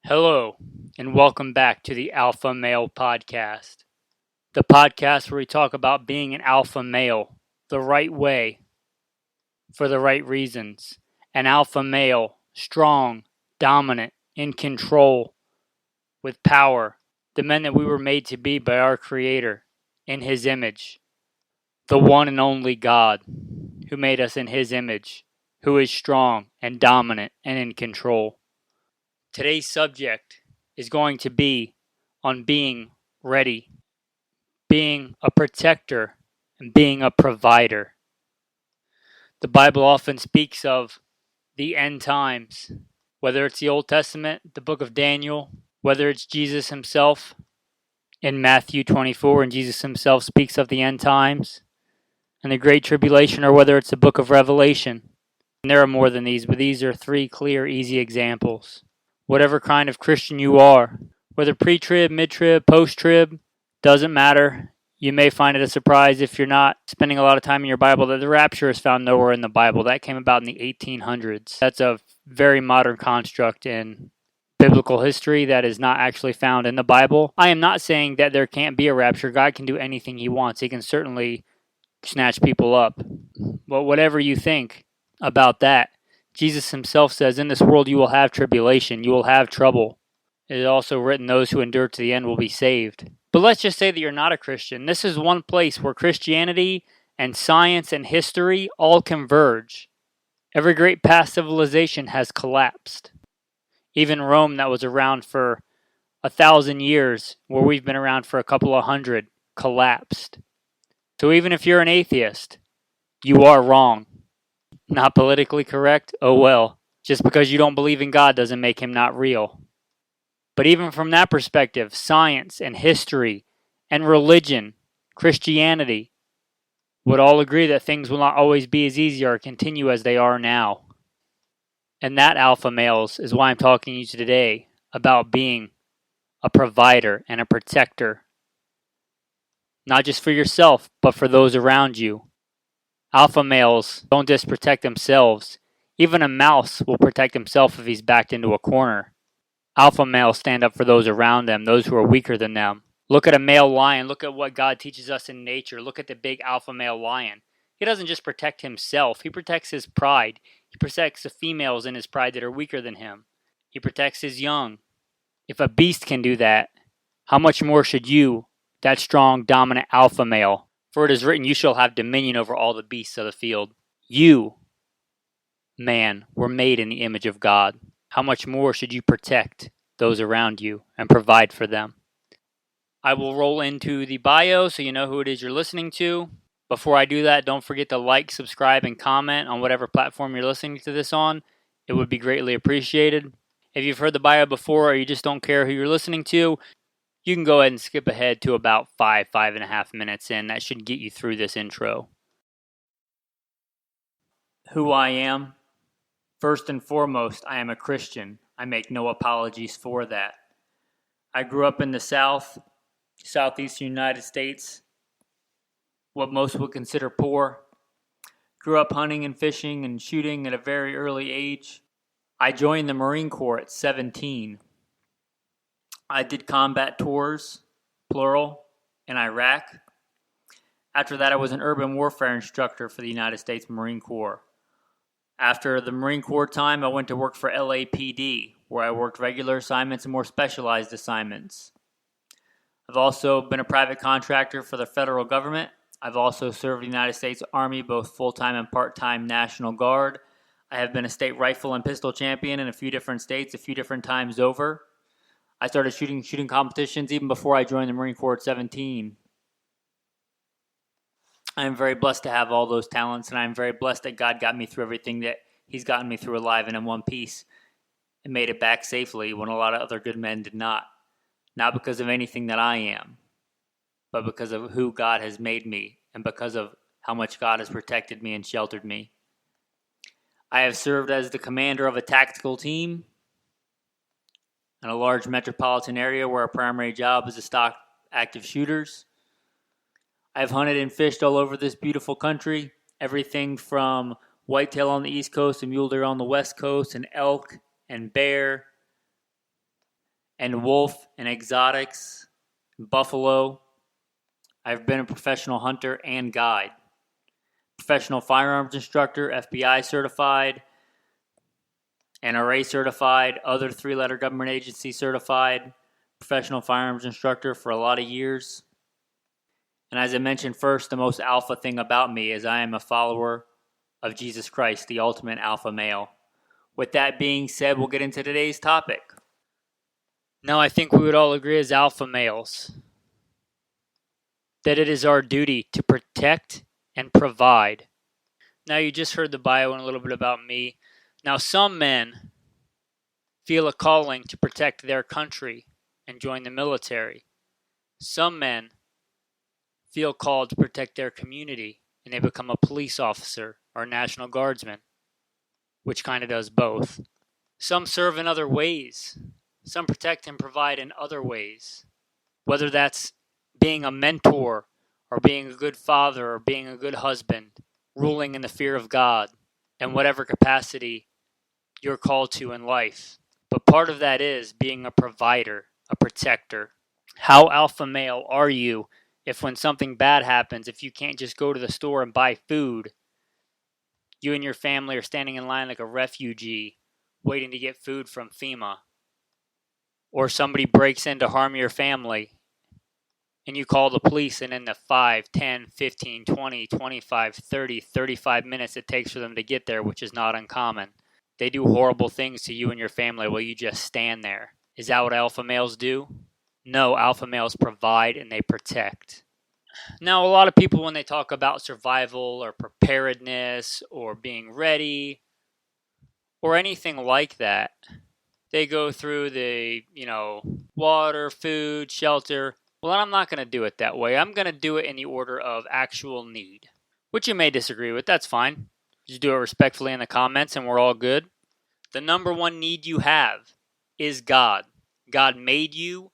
Hello, and welcome back to the Alpha Male Podcast, the podcast where we talk about being an alpha male the right way, for the right reasons. An alpha male, strong, dominant, in control, with power, the men that we were made to be by our Creator, in His image, the one and only God, who made us in His image, who is strong and dominant and in control. Today's subject is going to be on being ready, being a protector, and being a provider. The Bible often speaks of the end times, whether it's the Old Testament, the book of Daniel, whether it's Jesus himself in Matthew 24, and Jesus himself speaks of the end times and the Great Tribulation, or whether it's the book of Revelation. And there are more than these, but these are three clear, easy examples. Whatever kind of Christian you are, whether pre-trib, mid-trib, post-trib, doesn't matter. You may find it a surprise if you're not spending a lot of time in your Bible that the rapture is found nowhere in the Bible. That came about in the 1800s. That's a very modern construct in biblical history that is not actually found in the Bible. I am not saying that there can't be a rapture. God can do anything He wants. He can certainly snatch people up. But whatever you think about that, Jesus himself says, in this world you will have tribulation, you will have trouble. It is also written, those who endure to the end will be saved. But let's just say that you're not a Christian. This is one place where Christianity and science and history all converge. Every great past civilization has collapsed. Even Rome, that was around for 1,000 years, where we've been around for a couple of hundred, collapsed. So even if you're an atheist, you are wrong. Not politically correct? Oh well. Just because you don't believe in God doesn't make Him not real. But even from that perspective, science and history and religion, Christianity, would all agree that things will not always be as easy or continue as they are now. And that, alpha males, is why I'm talking to you today about being a provider and a protector. Not just for yourself, but for those around you. Alpha males don't just protect themselves. Even a mouse will protect himself if he's backed into a corner. Alpha males stand up for those around them, those who are weaker than them. Look at a male lion. Look at what God teaches us in nature. Look at the big alpha male lion. He doesn't just protect himself. He protects his pride. He protects the females in his pride that are weaker than him. He protects his young. If a beast can do that, how much more should you, that strong, dominant alpha male? For it is written, you shall have dominion over all the beasts of the field. You, man, were made in the image of God. How much more should you protect those around you and provide for them? I will roll into the bio so you know who it is you're listening to. Before I do that, don't forget to like, subscribe, and comment on whatever platform you're listening to this on. It would be greatly appreciated. If you've heard the bio before or you just don't care who you're listening to, you can go ahead and skip ahead to about 5.5 minutes in. That should get you through this intro. Who I am. First and foremost, I am a Christian. I make no apologies for that. I grew up in the southeastern United States, what most would consider poor. Grew up hunting and fishing and shooting at a very early age. I joined the Marine Corps at 17. I did combat tours, plural, in Iraq. After that, I was an urban warfare instructor for the United States Marine Corps. After the Marine Corps time, I went to work for LAPD, where I worked regular assignments and more specialized assignments. I've also been a private contractor for the federal government. I've also served the United States Army, both full-time and part-time National Guard. I have been a state rifle and pistol champion in a few different states, a few different times over. I started shooting competitions even before I joined the Marine Corps at 17. I am very blessed to have all those talents, and I am very blessed that God got me through everything that He's gotten me through alive and in one piece and made it back safely when a lot of other good men did not. Not because of anything that I am, but because of who God has made me and because of how much God has protected me and sheltered me. I have served as the commander of a tactical team in a large metropolitan area where our primary job is to stock active shooters. I've hunted and fished all over this beautiful country, everything from whitetail on the East Coast and mule deer on the West Coast, and elk and bear and wolf and exotics, buffalo. I've been a professional hunter and guide, professional firearms instructor, FBI certified, NRA certified, other 3-letter government agency certified, professional firearms instructor for a lot of years. And as I mentioned first, the most alpha thing about me is I am a follower of Jesus Christ, the ultimate alpha male. With that being said, we'll get into today's topic. Now, I think we would all agree as alpha males that it is our duty to protect and provide. Now, you just heard the bio and a little bit about me. Now, some men feel a calling to protect their country and join the military. Some men feel called to protect their community and they become a police officer or a National Guardsman, which kind of does both. Some serve in other ways. Some protect and provide in other ways, whether that's being a mentor or being a good father or being a good husband, ruling in the fear of God in whatever capacity you're called to in life. But part of that is being a provider, a protector. How alpha male are you if when something bad happens, if you can't just go to the store and buy food, you and your family are standing in line like a refugee waiting to get food from FEMA? Or somebody breaks in to harm your family and you call the police, and in the 5, 10, 15, 20, 25, 30, 35 minutes it takes for them to get there, which is not uncommon, they do horrible things to you and your family while you just stand there. Is that what alpha males do? No, alpha males provide and they protect. Now, a lot of people, when they talk about survival or preparedness or being ready or anything like that, they go through the, water, food, shelter. Well, I'm not going to do it that way. I'm going to do it in the order of actual need, which you may disagree with. That's fine. Just do it respectfully in the comments and we're all good. The number one need you have is God. God made you.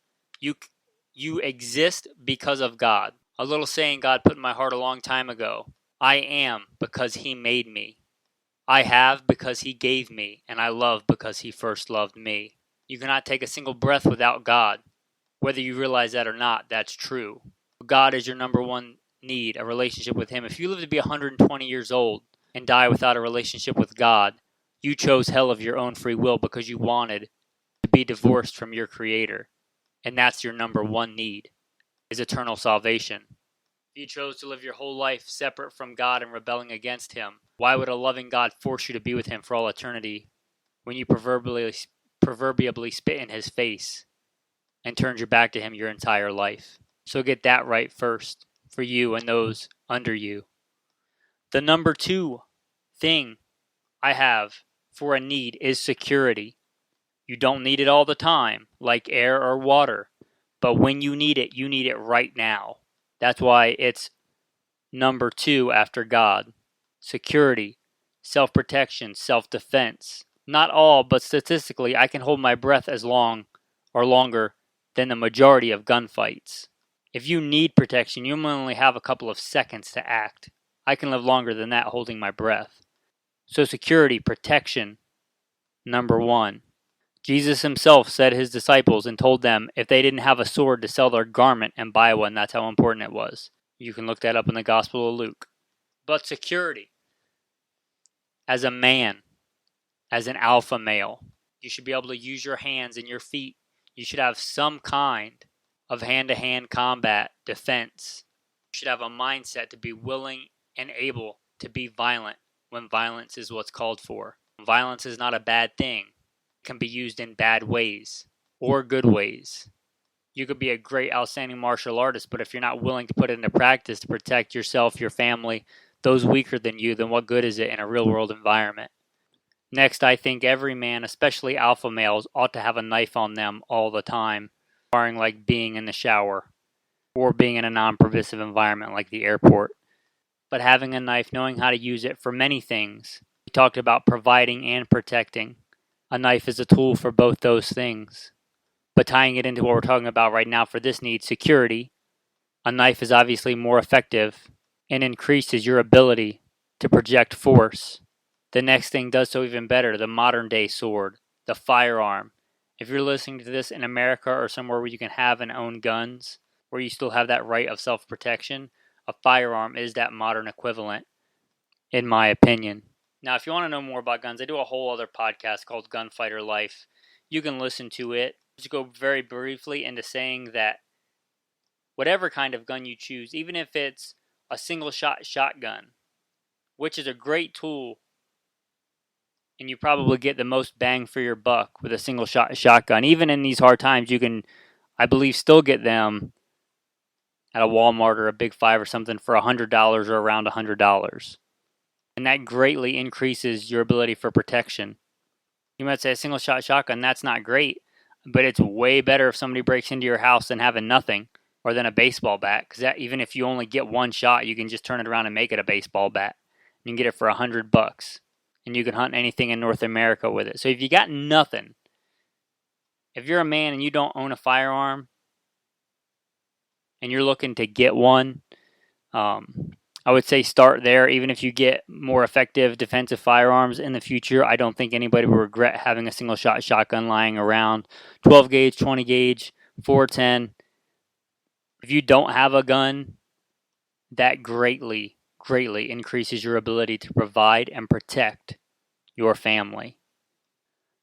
You exist because of God. A little saying God put in my heart a long time ago. I am because He made me. I have because He gave me, and I love because He first loved me. You cannot take a single breath without God. Whether you realize that or not, that's true. God is your number one need, a relationship with Him. If you live to be 120 years old and die without a relationship with God, you chose hell of your own free will because you wanted to be divorced from your Creator. And that's your number one need, is eternal salvation. If you chose to live your whole life separate from God and rebelling against Him, why would a loving God force you to be with Him for all eternity when you proverbially spit in His face and turned your back to Him your entire life? So get that right first for you and those under you. The number two thing I have for a need is security. You don't need it all the time, like air or water, but when you need it right now. That's why it's number 2 after God. Security, self-protection, self-defense. Not all, but statistically, I can hold my breath as long or longer than the majority of gunfights. If you need protection, you only have a couple of seconds to act. I can live longer than that holding my breath. So security, protection, number 1. Jesus himself said his disciples and told them if they didn't have a sword to sell their garment and buy one, that's how important it was. You can look that up in the Gospel of Luke. But security, as a man, as an alpha male, you should be able to use your hands and your feet. You should have some kind of hand-to-hand combat defense. You should have a mindset to be willing and able to be violent when violence is what's called for. Violence is not a bad thing. It can be used in bad ways or good ways. You could be a great, outstanding martial artist, but if you're not willing to put it into practice to protect yourself, your family, those weaker than you, then what good is it in a real-world environment? Next, I think every man, especially alpha males, ought to have a knife on them all the time, barring like being in the shower or being in a non-pervasive environment like the airport. But having a knife, knowing how to use it for many things. We talked about providing and protecting. A knife is a tool for both those things. But tying it into what we're talking about right now for this need, security, a knife is obviously more effective and increases your ability to project force. The next thing does so even better, the modern day sword, the firearm, If you're listening to this in America or somewhere where you can have and own guns, where you still have that right of self-protection, a firearm is that modern equivalent, in my opinion. Now, if you want to know more about guns, I do a whole other podcast called Gunfighter Life. You can listen to it. Just go very briefly into saying that whatever kind of gun you choose, even if it's a single-shot shotgun, which is a great tool, and you probably get the most bang for your buck with a single-shot shotgun. Even in these hard times, you can, I believe, still get them at a Walmart or a Big Five or something for $100 or around $100. And that greatly increases your ability for protection. You might say a single shot shotgun, that's not great, but it's way better if somebody breaks into your house than having nothing, or than a baseball bat, because that, even if you only get one shot, you can just turn it around and make it a baseball bat. You can get it for $100, and you can hunt anything in North America with it. So if you got nothing, if you're a man and you don't own a firearm, and you're looking to get one, I would say start there. Even if you get more effective defensive firearms in the future, I don't think anybody will regret having a single shot shotgun lying around. 12 gauge, 20 gauge, 410. If you don't have a gun, that greatly increases your ability to provide and protect your family.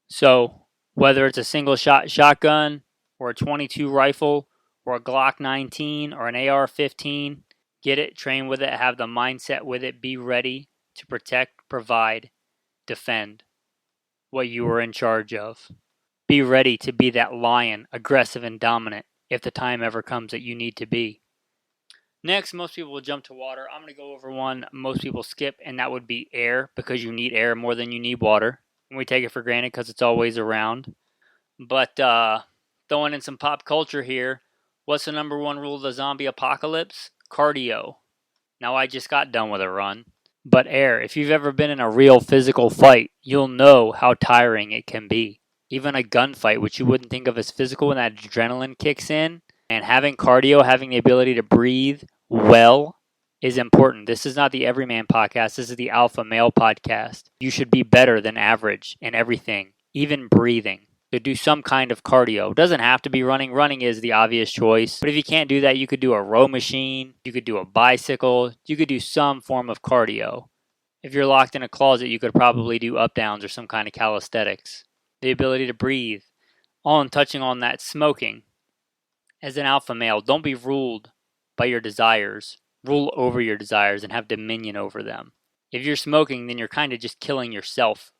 So whether it's a single shot shotgun or a 22 rifle or a Glock 19 or an AR-15, get it, train with it, have the mindset with it, be ready to protect, provide, defend what you are in charge of. Be ready to be that lion, aggressive and dominant, if the time ever comes that you need to be. Next, most people will jump to water. I'm going to go over one most people skip, and that would be air, because you need air more than you need water. And we take it for granted because it's always around. But throwing in some pop culture here, what's the number one rule of the zombie apocalypse? Cardio. Now, I just got done with a run. But air, if you've ever been in a real physical fight, you'll know how tiring it can be. Even a gunfight, which you wouldn't think of as physical when that adrenaline kicks in, and having cardio, having the ability to breathe well is important. This is not the Everyman podcast. This is the Alpha Male podcast. You should be better than average in everything, even breathing. So do some kind of cardio. It doesn't have to be running. Running is the obvious choice. But if you can't do that, you could do a row machine. You could do a bicycle. You could do some form of cardio. If you're locked in a closet, you could probably do up downs or some kind of calisthenics. The ability to breathe. Touching on that, smoking. As an alpha male, don't be ruled by your desires. Rule over your desires and have dominion over them. If you're smoking, then you're kind of just killing yourself.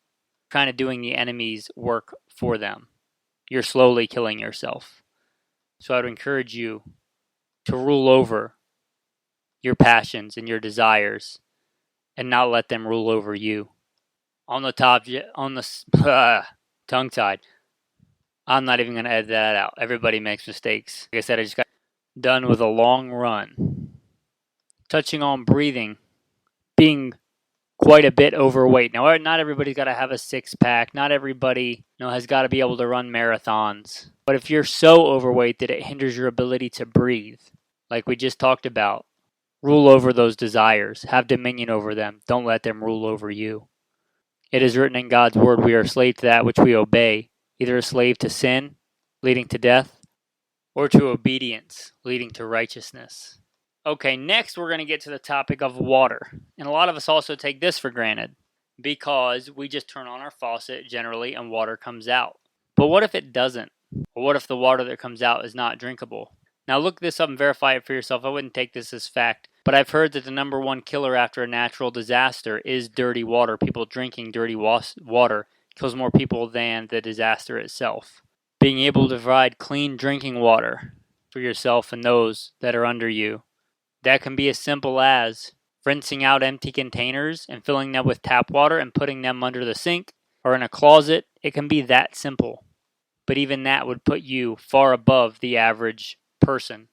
Kind of doing the enemy's work for them. You're slowly killing yourself. So I would encourage you to rule over your passions and your desires and not let them rule over you. On the tongue-tied. I'm not even going to edit that out. Everybody makes mistakes. Like I said, I just got done with a long run. Touching on breathing, being quite a bit overweight. Now, not everybody's got to have a six-pack. Not everybody, has got to be able to run marathons. But if you're so overweight that it hinders your ability to breathe, like we just talked about, rule over those desires. Have dominion over them. Don't let them rule over you. It is written in God's word, we are a slave to that which we obey. Either a slave to sin, leading to death, or to obedience, leading to righteousness. Okay, next we're going to get to the topic of water. And a lot of us also take this for granted because we just turn on our faucet generally and water comes out. But what if it doesn't? Or what if the water that comes out is not drinkable? Now look this up and verify it for yourself. I wouldn't take this as fact. But I've heard that the number one killer after a natural disaster is dirty water. People drinking dirty water kills more people than the disaster itself. Being able to provide clean drinking water for yourself and those that are under you. That can be as simple as rinsing out empty containers and filling them with tap water and putting them under the sink or in a closet. It can be that simple. But even that would put you far above the average person.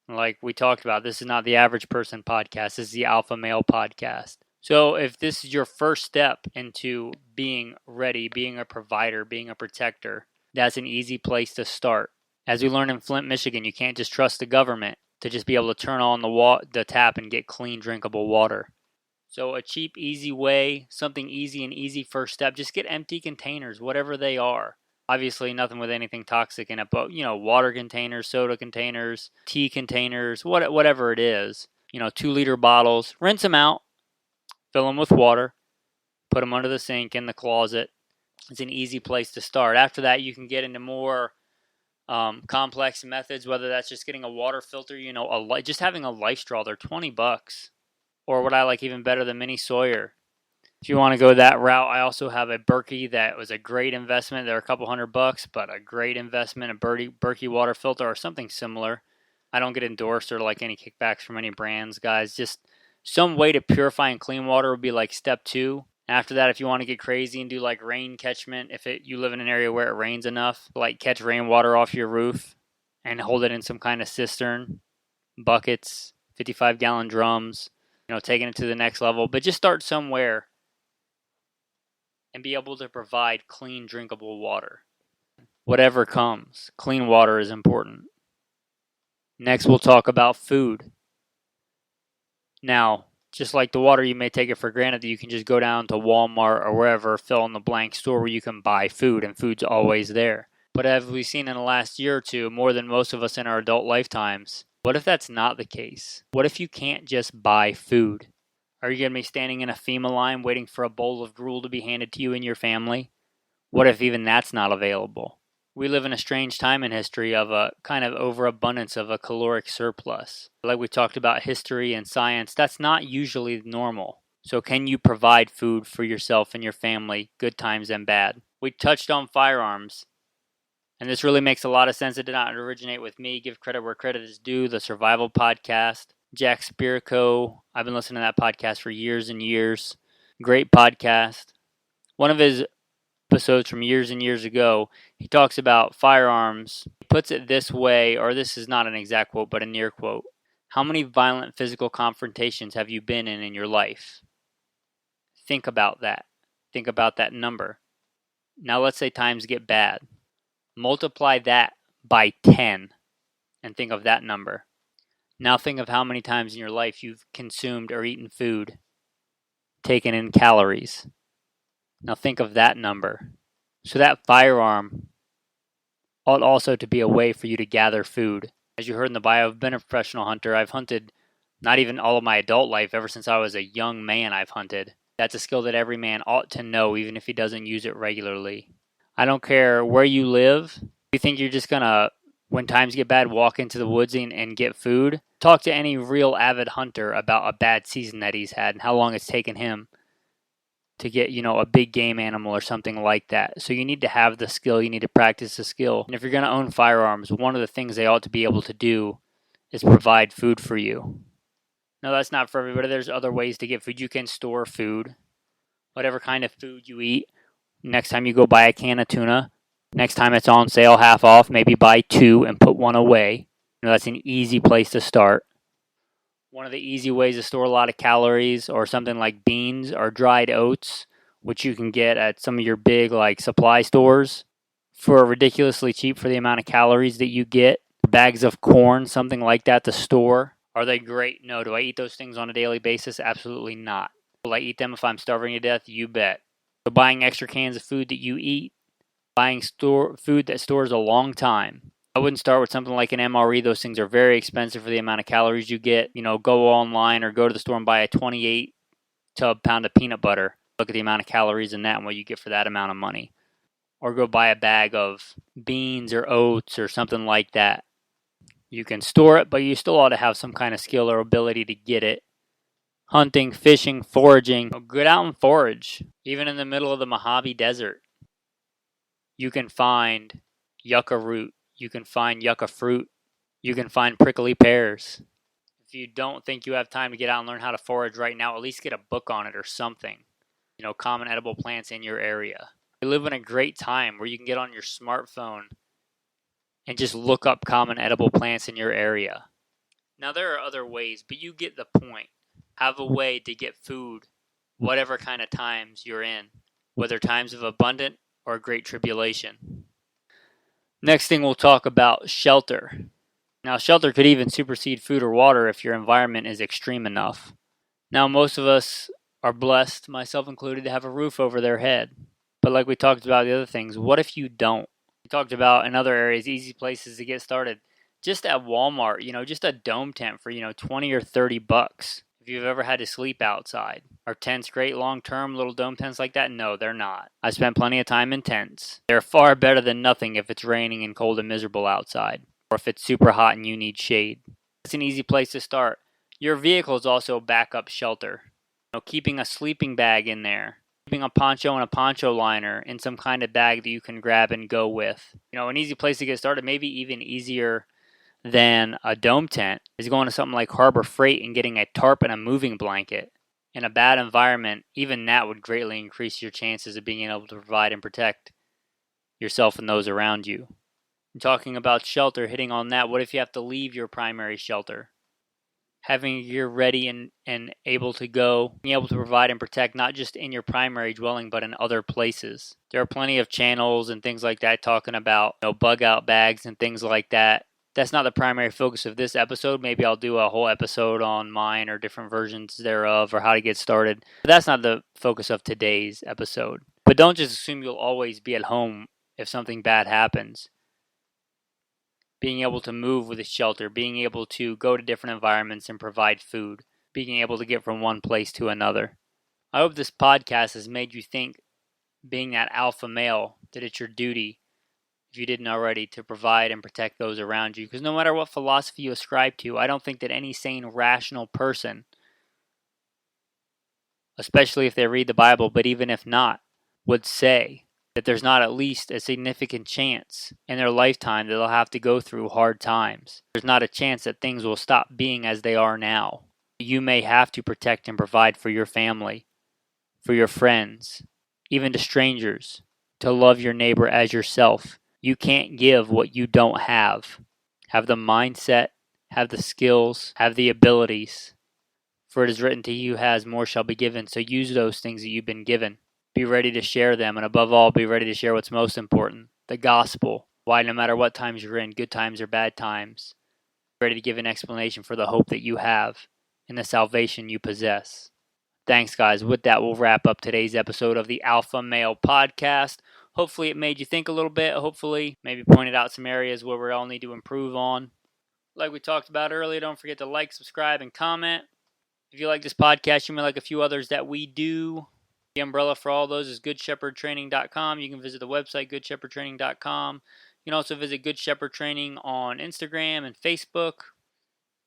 Like we talked about, this is not the Average Person podcast. This is the Alpha Male podcast. So if this is your first step into being ready, being a provider, being a protector, that's an easy place to start. As we learned in Flint, Michigan, you can't just trust the government to just be able to turn on the tap and get clean, drinkable water. So a cheap, easy way, something easy, an easy first step, just get empty containers, whatever they are. Obviously, nothing with anything toxic in it, but, water containers, soda containers, tea containers, whatever it is, 2-liter bottles, rinse them out, fill them with water, put them under the sink in the closet. It's an easy place to start. After that, you can get into more complex methods, whether that's just getting a water filter, just having a LifeStraw. They're $20. Or what I like even better, the Mini Sawyer. If you want to go that route, I also have a Berkey that was a great investment. They're a couple $100, but a great investment, a Berkey water filter or something similar. I don't get endorsed or like any kickbacks from any brands, guys. Just some way to purify and clean water would be like step 2. After that, if you want to get crazy and do like rain catchment, you live in an area where it rains enough, like catch rainwater off your roof and hold it in some kind of cistern, buckets, 55-gallon drums, taking it to the next level. But just start somewhere and be able to provide clean, drinkable water. Whatever comes, clean water is important. Next, we'll talk about food. Now, just like the water, you may take it for granted that you can just go down to Walmart or wherever, fill in the blank store where you can buy food, and food's always there. But as we've seen in the last year or two, more than most of us in our adult lifetimes, what if that's not the case? What if you can't just buy food? Are you going to be standing in a FEMA line waiting for a bowl of gruel to be handed to you and your family? What if even that's not available? We live in a strange time in history of a kind of overabundance of a caloric surplus. Like we talked about history and science, that's not usually normal. So can you provide food for yourself and your family, good times and bad? We touched on firearms, and this really makes a lot of sense. It did not originate with me. Give credit where credit is due. The Survival Podcast. Jack Spirko, I've been listening to that podcast for years and years. Great podcast. One of his episodes from years and years ago, he talks about firearms. He puts it this way, or this is not an exact quote, but a near quote. How many violent physical confrontations have you been in your life? Think about that. Think about that number. Now let's say times get bad. Multiply that by 10 and think of that number. Now think of how many times in your life you've consumed or eaten food, taken in calories. Now think of that number. So that firearm ought also to be a way for you to gather food. As you heard in the bio, I've been a professional hunter. I've hunted not even all of my adult life. Ever since I was a young man, I've hunted. That's a skill that every man ought to know, even if he doesn't use it regularly. I don't care where you live. You think you're just going to, when times get bad, walk into the woods and get food? Talk to any real avid hunter about a bad season that he's had and how long it's taken him to get, a big game animal or something like that. So you need to have the skill. You need to practice the skill. And if you're going to own firearms, one of the things they ought to be able to do is provide food for you. No, that's not for everybody. There's other ways to get food. You can store food, whatever kind of food you eat. Next time you go buy a can of tuna, next time it's on sale half off, maybe buy 2 and put 1 away. That's an easy place to start. One of the easy ways to store a lot of calories, or something like beans or dried oats, which you can get at some of your big supply stores for ridiculously cheap for the amount of calories that you get. Bags of corn, something like that to store. Are they great? No. Do I eat those things on a daily basis? Absolutely not. Will I eat them if I'm starving to death? You bet. So buying extra cans of food that you eat, buying food that stores a long time. I wouldn't start with something like an MRE. Those things are very expensive for the amount of calories you get. Go online or go to the store and buy a 28 tub pound of peanut butter. Look at the amount of calories in that and what you get for that amount of money. Or go buy a bag of beans or oats or something like that. You can store it, but you still ought to have some kind of skill or ability to get it. Hunting, fishing, foraging. Get out and forage. Even in the middle of the Mojave Desert, you can find yucca root. You can find yucca fruit. You can find prickly pears. If you don't think you have time to get out and learn how to forage right now, at least get a book on it or something. Common edible plants in your area. We live in a great time where you can get on your smartphone and just look up common edible plants in your area. Now, there are other ways, but you get the point. Have a way to get food, whatever kind of times you're in, whether times of abundant or great tribulation. Next thing we'll talk about, shelter. Now, shelter could even supersede food or water if your environment is extreme enough. Now, most of us are blessed, myself included, to have a roof over their head. But like we talked about the other things, what if you don't? Talked about in other areas, easy places to get started. Just at Walmart, just a dome tent for, 20 or 30 bucks. If you've ever had to sleep outside. Are tents great long-term, little dome tents like that? No, they're not. I spent plenty of time in tents. They're far better than nothing if it's raining and cold and miserable outside, or if it's super hot and you need shade. It's an easy place to start. Your vehicle is also a backup shelter. Keeping a sleeping bag in there. Keeping a poncho and a poncho liner in some kind of bag that you can grab and go with. An easy place to get started, maybe even easier than a dome tent, is going to something like Harbor Freight and getting a tarp and a moving blanket. In a bad environment, even that would greatly increase your chances of being able to provide and protect yourself and those around you. And talking about shelter, hitting on that, what if you have to leave your primary shelter? Having your gear ready and able to go, being able to provide and protect not just in your primary dwelling, but in other places. There are plenty of channels and things like that talking about bug out bags and things like that. That's not the primary focus of this episode. Maybe I'll do a whole episode on mine or different versions thereof or how to get started. But that's not the focus of today's episode. But don't just assume you'll always be at home if something bad happens. Being able to move with a shelter, being able to go to different environments and provide food, being able to get from one place to another. I hope this podcast has made you think, being that alpha male, that it's your duty, if you didn't already, to provide and protect those around you. Because no matter what philosophy you ascribe to, I don't think that any sane, rational person, especially if they read the Bible, but even if not, would say that there's not at least a significant chance in their lifetime that they'll have to go through hard times. There's not a chance that things will stop being as they are now. You may have to protect and provide for your family, for your friends, even to strangers, to love your neighbor as yourself. You can't give what you don't have. Have the mindset, have the skills, have the abilities. For it is written, to he who has, more shall be given. So use those things that you've been given. Be ready to share them, and above all, be ready to share what's most important, the gospel. Why, no matter what times you're in, good times or bad times, be ready to give an explanation for the hope that you have and the salvation you possess. Thanks, guys. With that, we'll wrap up today's episode of the Alpha Male Podcast. Hopefully it made you think a little bit. Hopefully maybe pointed out some areas where we all need to improve on. Like we talked about earlier, don't forget to like, subscribe, and comment. If you like this podcast, you may like a few others that we do. The umbrella for all those is goodshepherdtraining.com. You can visit the website, goodshepherdtraining.com. You can also visit Good Shepherd Training on Instagram and Facebook.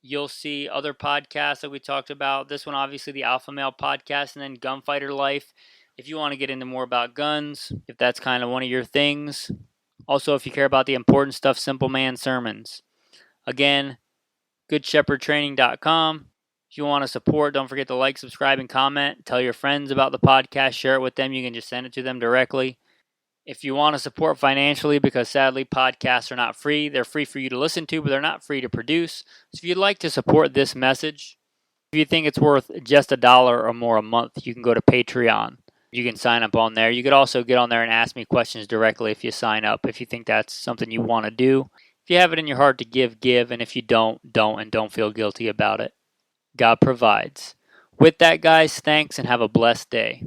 You'll see other podcasts that we talked about. This one, obviously, the Alpha Male Podcast, and then Gunfighter Life. If you want to get into more about guns, if that's kind of one of your things. Also, if you care about the important stuff, Simple Man Sermons. Again, goodshepherdtraining.com. If you want to support, don't forget to like, subscribe, and comment. Tell your friends about the podcast. Share it with them. You can just send it to them directly. If you want to support financially, because sadly podcasts are not free. They're free for you to listen to, but they're not free to produce. So if you'd like to support this message, if you think it's worth just $1 or more a month, you can go to Patreon. You can sign up on there. You could also get on there and ask me questions directly if you sign up, if you think that's something you want to do. If you have it in your heart to give, give. And if you don't, and don't feel guilty about it. God provides. With that, guys, thanks and have a blessed day.